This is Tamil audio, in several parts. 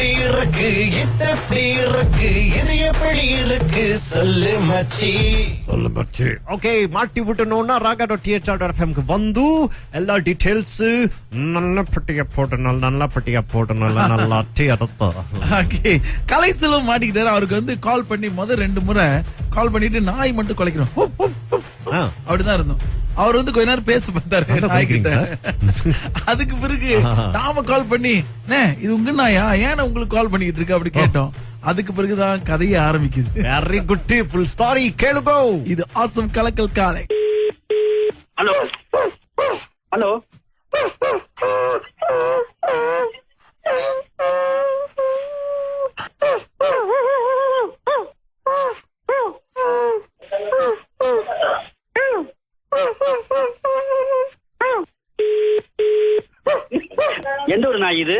எப்படி இருக்கு இது எப்படி இருக்கு இது எப்படி இருக்கு சொல்லு மச்சி சொல்லு மச்சி. ಓಕೆ ಮಾಟಿ ಬಿಟ್ಟು ನೋಡ ರಾಗ.th.fm ಬಂದು ಎಲ್ಲ ಡೀಟೇಲ್ಸ್ நல்ல பட்டிய போட்டு நல்லா டீ அடத்த. கலைச்செல்வம் மாட்டிக்கிட்டாரு. அவருக்கு வந்து கால் பண்ணி ரெண்டு முறை கால் பண்ணிட்டு நாய் மட்டும் குலைக்கிறோம் அப்படிதான் இருந்தோம். அவர் வந்து கொஞ்ச நேரம் பேச பார்த்தாரு நாய்கிட்ட. அதுக்கு பிறகு நாம கால் பண்ணி இது உங்க நாயா ஏன் உங்களுக்கு கால் பண்ணிட்டு இருக்கு அப்படி கேட்டோம். அதுக்கு பிறகுதான் கதையை ஆரம்பிக்குது. வெரி குட் ஃபுல் ஸ்டாரி கேளுங்கோ. இது ஆசம் கலக்கல் காலை. ஹலோ ஹலோ எந்த ஒரு நாய் இது?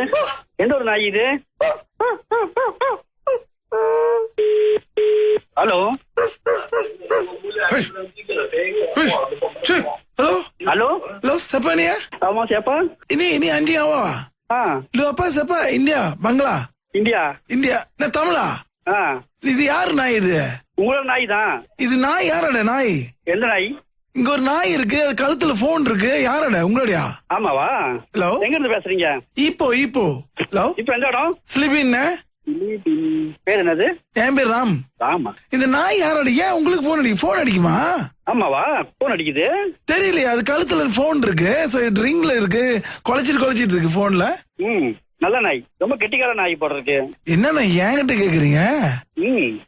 எந்த ஒரு நாய் இது? Hello halo lo siapa nih ya? Sama siapa? Ini anjing awak. Lu apa siapa? India, Bangla. India. Nah Tamila. இது யாரு நாய்? இது உங்களோட நாய் தான். இது நாய் யாரோட நாய்? எந்த நாய்? இங்க ஒரு நாய் இருக்கு, அது கழுத்துல போன் இருக்கு. யாரோட? உங்களுடையா? ஆமாவா? ஹலோ எங்க இருந்து பேசுறீங்க? இப்போ ஹலோ இப்போ எந்த இடம்? ஸ்லிபின். பேர் என்னது? என் பேர் ராம். ராமா. இந்த நாய் யாரோட? ஏன் உங்களுக்கு போன் அடிக்குமா? ஆமாவா? போன் அடிக்குது. தெரியலையா? அது கழுத்துல போன் இருக்கு, ரிங்ல இருக்கு, குலைச்சிட்டு இருக்கு போன்ல. நல்ல நாய், ரொம்ப கெட்டிக்கார நாய் போடுறதுக்கு. என்னண்ணா என்கிட்ட கேக்குறீங்க?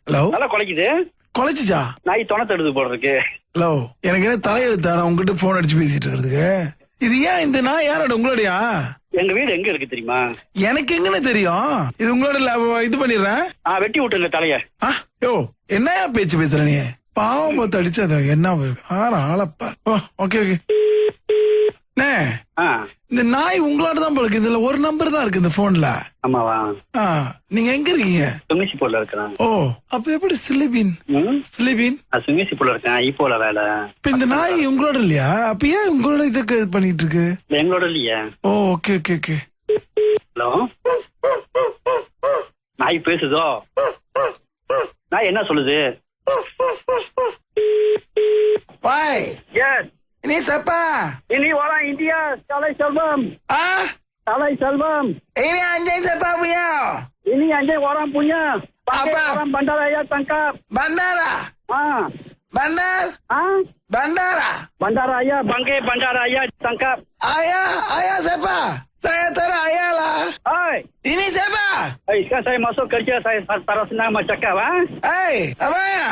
ஹலோ நல்லா குலைக்குது. குலைச்சிச்சா? நாய் தொண தடுது போடுறதுக்கு. ஹலோ எனக்கு என்ன தலையெழுத்தா நான் உங்ககிட்ட போன் அடிச்சு பேசிட்டு இருக்கிறதுக்கு? இது ஏன் இந்த நாய் யாரோட? உங்களுடையா? எங்க வீடு எங்க இருக்கு தெரியுமா? எனக்கு எங்கன்னு தெரியும்? இது உங்களோட இது பண்ணிடுறேன். வெட்டி விட்டுங்க தலைய. யோ என்னையா பேச்சு பேசுற நீ? பாவம் பார்த்து அடிச்சத என்ன ஆளப்பா. Okay okay. இந்த நாய் உங்களோட தான் போல. இதுல ஒரு நம்பர் தான் இருக்கு இந்த போன்ல. ஆமாவா? நீங்க எங்க இருக்கீங்க? சுங்கிசிப்பூர்ல இருக்கிறேன். ஓ அப்ப எப்படி ஸ்லிபின்? சுங்கிசிப்பூர்ல இருக்கேன். இப்போல வேலை. இப்ப இந்த நாய் உங்களோட இல்லையா? அப்ப ஏன் உங்களோட இதுக்கு பண்ணிட்டு இருக்கு? எங்களோட இல்லையா? ஓ ஓகே ஓகே ஓகே. ஹலோ நாய் பேசுதோ? நாய் என்ன சொல்லுது? பாய். S. Ini siapa? Ini orang India, Kalai Selvam. Kalai Selvam. Ini anjing siapa punya? Ini anjing orang punya. Apa? Orang Bandaraya tangkap. Bandara? Bandar? Bandara? Bandaraya, bangke Bandaraya tangkap. Ayah siapa? Saya taruh ayah lah. Hai. Ini siapa? Sekarang saya masuk kerja, saya taruh senang macakap. Apa ya?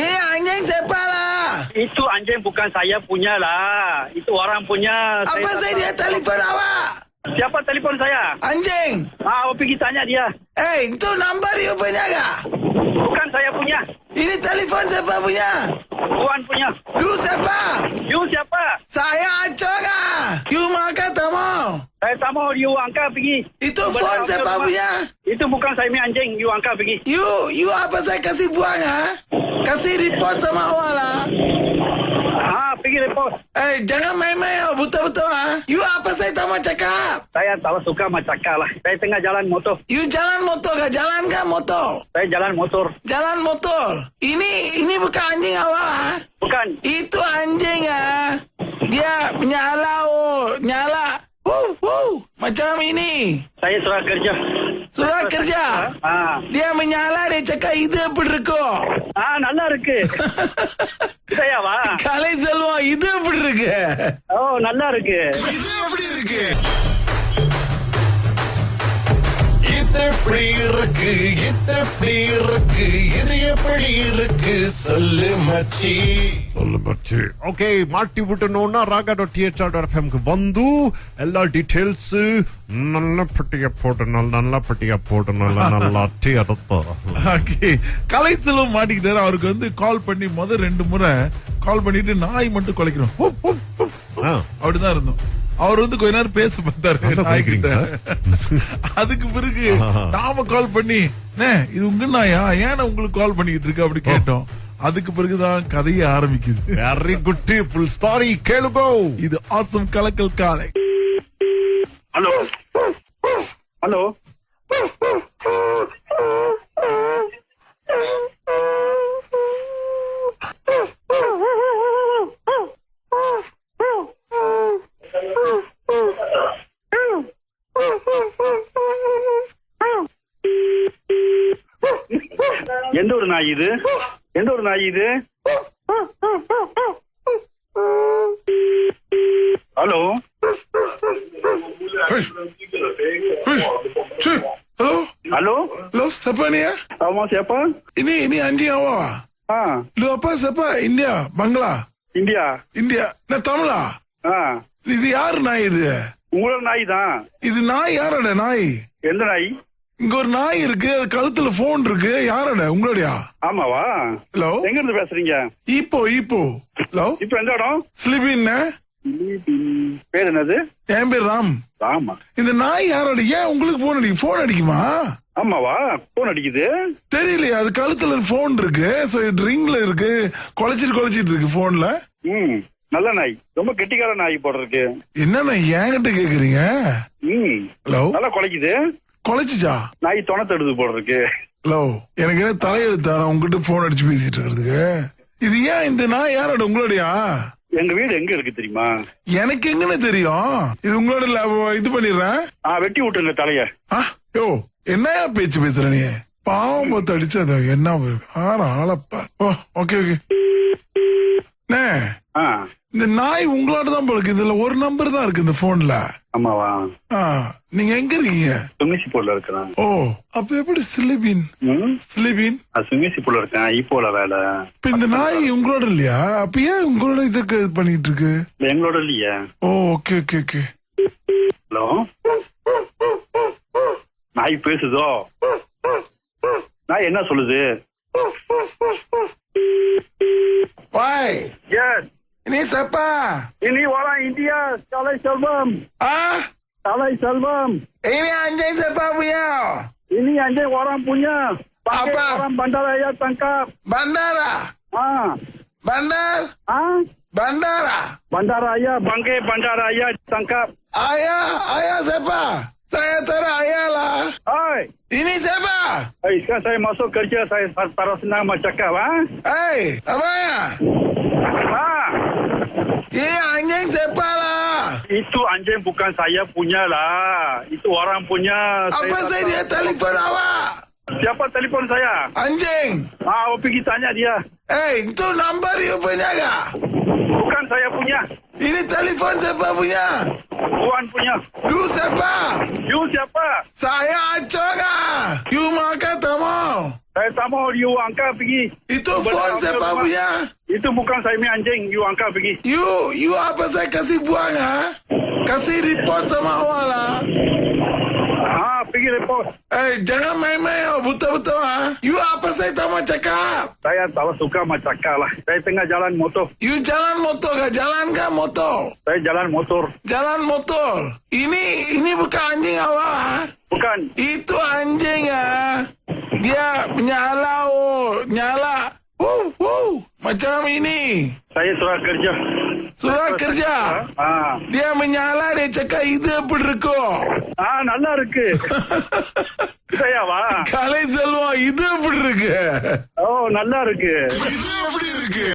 Ini anjing siapa lah? Itu anjing bukan saya punya lah. Itu orang punya. Apa saya dia telefon awak? Siapa telefon saya? Anjing. Pergi tanya dia. Itu number you punya gak? Bukan saya punya. Ini telefon siapa punya? Tuan punya. You siapa? You siapa? Saya Acong ah. You makan tak mau? Saya tak mau, you angkat pergi. Itu phone siapa punya? Itu bukan saya punya anjing, you angkat pergi. You apa saya kasih buang ah? Kasih report sama awak lah. Pergi report. Jangan main-main betul-betul ah. You apa saya tak mau cakap? Saya tak suka macakap lah. Saya tengah jalan motor. You jalan motor kah? Jalan kah motor? Saya jalan motor. Jalan motor. Ini bukan anjing awak ah? Bukan. Itu anjing ah. Dia nyala nyala. Macam ini. Saya surat kerja. Surat kerja? Dia menyala, dia cakap இது எப்படி இருக்கும்? நல்லா இருக்கு. இதையாவா? கலை செல்வம் இது எப்படி இருக்கு? நல்லா இருக்கு. இது எப்படி இருக்கு? இது எப்படி இருக்கு இது எப்படி இருக்கு இது எப்படி இருக்கு சொல்லு மச்சி சொல்லு மச்சி. ಓಕೆ ಮಾಟಿ ಬಿಟ್ಟು ನೋಡ ರಾಗ.th.fm ಬಂದು ಎಲ್ಲ ಡೀಟೇಲ್ಸ್ நல்ல பட்டிய போட்டு நல்லா டீ அடத்த. கலைச்செல்வம் மாட்டிக்கிட்டாரு. அவருக்கு வந்து கால் பண்ணி ரெண்டு முறை கால் பண்ணிட்டு நாய் மட்டும் குலைக்கிறோம் அப்படிதான் இருந்தோம். அவர் வந்து கொஞ்ச நேரம் பேச பார்த்தாரு நாய்கிட்ட. அதுக்கு பிறகு நாம கால் பண்ணி இது உங்க நாயா ஏன் உங்களுக்கு கால் பண்ணிட்டு இருக்கு அப்படி கேட்டோம். அதுக்கு பிறகுதான் கதையை ஆரம்பிக்குது. வெரி குட் ஃபுல் ஸ்டாரி கேளுங்கோ. இது ஆசம் கலக்கல் காலை. Hello hello. எந்த ஒரு நாய் இது? எந்த ஒரு நாய் இது? Hello. Halo? Halo? Lo siapa ni ya? Kamu siapa? Ini anjing awak. Lu apa siapa? India, Bangla. India. India. Nah Tamila. இது யாரு நாய் இது? உங்களோட நாய் தான். இது நாய் யாரோட நாய்? எந்த நாய்? இங்க ஒரு நாய் இருக்கு, அது கழுத்துல போன் இருக்கு, யாரோட? உங்களுடையா? ஆமாவா? ஹலோ. எங்க இருந்து பேசுறீங்க? இப்போ ஹலோ. இப்ப எந்த இடம்? ஸ்லிபின். பேர் என்னது? என் பேர் ராம். ஆமா. இந்த நாய் யாரோட? ஏன் உங்களுக்கு போன் அடிக்குமா? ஆமாவா? போன் அடிக்குது. தெரியலையா? அது கழுத்துல போன் இருக்கு, ரிங்ல இருக்கு, குலைச்சிட்டு இருக்கு போன்ல. நல்ல நாய், ரொம்ப கெட்டிக்கார நாய் போடுறதுக்கு. என்னண்ணா என்கிட்ட கேக்குறீங்க? ஹலோ. நல்லா குலைக்குது. குலைச்சிச்சா? நாய் தொண தடுது போடுறதுக்கு. ஹலோ, எனக்கு என்ன தலையெழுத்தா நான் உங்ககிட்ட போன் அடிச்சு பேசிட்டு இருக்கிறதுக்கு? இது ஏன் இந்த நாய் யாரோட? உங்களுடையா? எங்க வீடு எங்க இருக்கு தெரியுமா? எனக்கு எங்கன்னு தெரியும். இது உங்களோட இது பண்ணிடுறேன். வெட்டி விட்டுங்க தலைய. யோ, என்னையா பேச்சு பேசுற நீ? பாவம் பார்த்து அடிச்சது என்ன ஆளப்பா. ஓகே. இந்த நாய் உங்களோட தான் போல. இதுல ஒரு நம்பர் தான் இருக்கு இந்த போன்ல. ஆமாவா? நீங்க எங்க இருக்கீங்க? சுங்கிசிப்பூர்ல இருக்கிறேன். ஓ, அப்ப எப்படி ஸ்லிபின்? சுங்கிசிப்பூர்ல இருக்கேன். இப்போல வேலை. இப்ப இந்த நாய் உங்களோட இல்லையா? அப்ப ஏன் உங்களோட இதுக்கு பண்ணிட்டு இருக்கு? எங்களோட இல்லையா? ஓ, ஓகே. ஹலோ. நாய் பேசுதோ? நாய் என்ன சொல்லுது? Why? Yes. Ini siapa? Ini orang India, Salai Selvam. Salai Selvam. Ini anjing siapa punya? Ini anjing orang punya. Pakai Apa? orang Bandaraya tangkap. Bandara. Bandar? Bandara. Bandaraya, bangkai Bandaraya tangkap. Ayah siapa? Saya taruh ayah lah. Hai. Ini siapa? Sekarang saya masuk kerja, saya taruh senang macakap. Apa ya? Ini anjing siapa lah? Itu anjing bukan saya punya lah. Itu orang punya. Apa saya dia telefon awak? Siapa telefon saya? Anjing. Awak pergi tanya dia. Itu nombor you punya gak? Bukan saya punya. Ini telefon siapa punya? Tuan punya. You siapa? You siapa? Saya Acong ah. You makan tamu. Saya tak mau you angkat pergi. Itu phone siapa punya? Itu bukan saya punya anjing. You angkat pergi. You apa saya kasih buang ah? Kasih report sama awak lah. Pergi report. Jangan main-main betul-betul ah. You apa saya tak mau cakap? Saya tak suka macakap lah. Saya tengah jalan motor. You jalan motor kah? Jalan kah motor? Saya jalan motor. Jalan motor. Ini bukan anjing awak ah? Bukan. Itu anjing ah. Dia menyala nyala. Macam ini. Saya surat kerja. Dia menyala, dia cakap இது எப்படி இருக்கும்? நல்லா இருக்கு. இதையாவா? கலை செல்வம் இது எப்படி இருக்கு? நல்லா இருக்கு. இது எப்படி இருக்கு?